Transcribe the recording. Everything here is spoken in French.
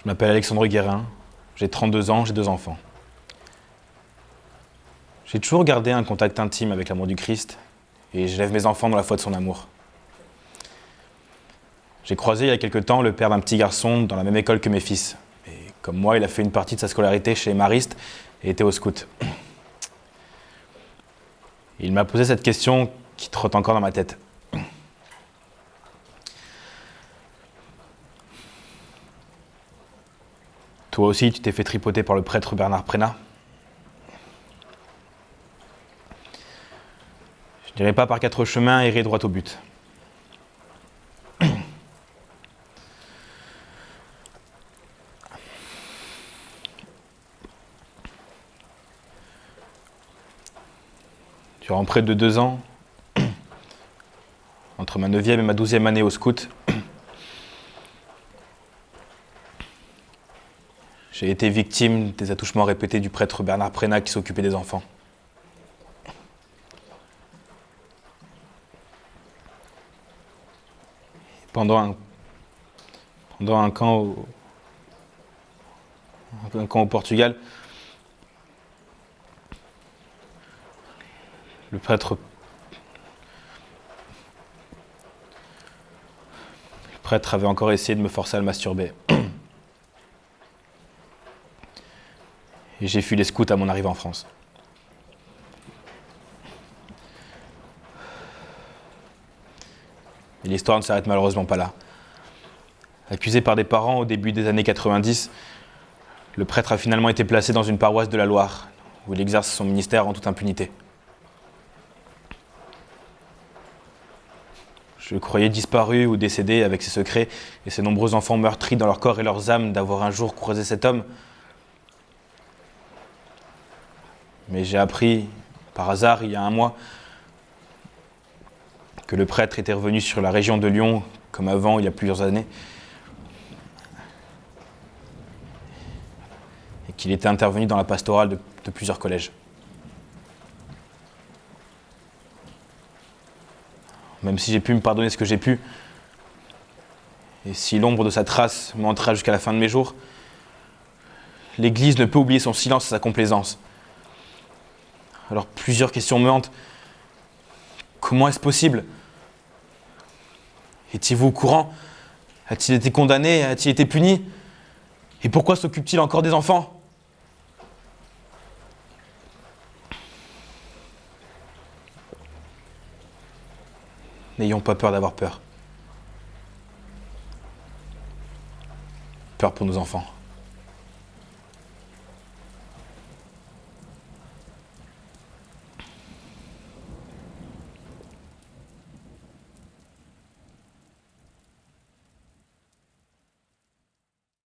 Je m'appelle Alexandre Guérin, j'ai 32 ans, j'ai 2 enfants. J'ai toujours gardé un contact intime avec l'amour du Christ et j'élève mes enfants dans la foi de son amour. J'ai croisé il y a quelque temps le père d'un petit garçon dans la même école que mes fils. Et comme moi, il a fait une partie de sa scolarité chez les Maristes et était au scout. Il m'a posé cette question qui trotte encore dans ma tête. Toi aussi, tu t'es fait tripoter par le prêtre Bernard Prénat? Je dirais pas par 4 chemins, errer droit au but. Durant près de 2 ans, entre ma 9e et ma 12e année au scout, j'ai été victime des attouchements répétés du prêtre Bernard Prénat qui s'occupait des enfants. Pendant un camp au Portugal, le prêtre avait encore essayé de me forcer à le masturber. Et j'ai fui les scouts à mon arrivée en France. Et l'histoire ne s'arrête malheureusement pas là. Accusé par des parents au début des années 90, le prêtre a finalement été placé dans une paroisse de la Loire, où il exerce son ministère en toute impunité. Je le croyais disparu ou décédé avec ses secrets et ses nombreux enfants meurtris dans leur corps et leurs âmes d'avoir un jour croisé cet homme. Mais j'ai appris, par hasard, il y a un mois, que le prêtre était revenu sur la région de Lyon, comme avant, il y a plusieurs années, et qu'il était intervenu dans la pastorale de plusieurs collèges. Même si j'ai pu me pardonner ce que j'ai pu, et si l'ombre de sa trace m'entra jusqu'à la fin de mes jours, l'Église ne peut oublier son silence et sa complaisance. Alors plusieurs questions me hantent. Comment est-ce possible? Étiez-vous au courant? A-t-il été condamné? A-t-il été puni? Et pourquoi s'occupe-t-il encore des enfants? N'ayons pas peur d'avoir peur. Peur pour nos enfants.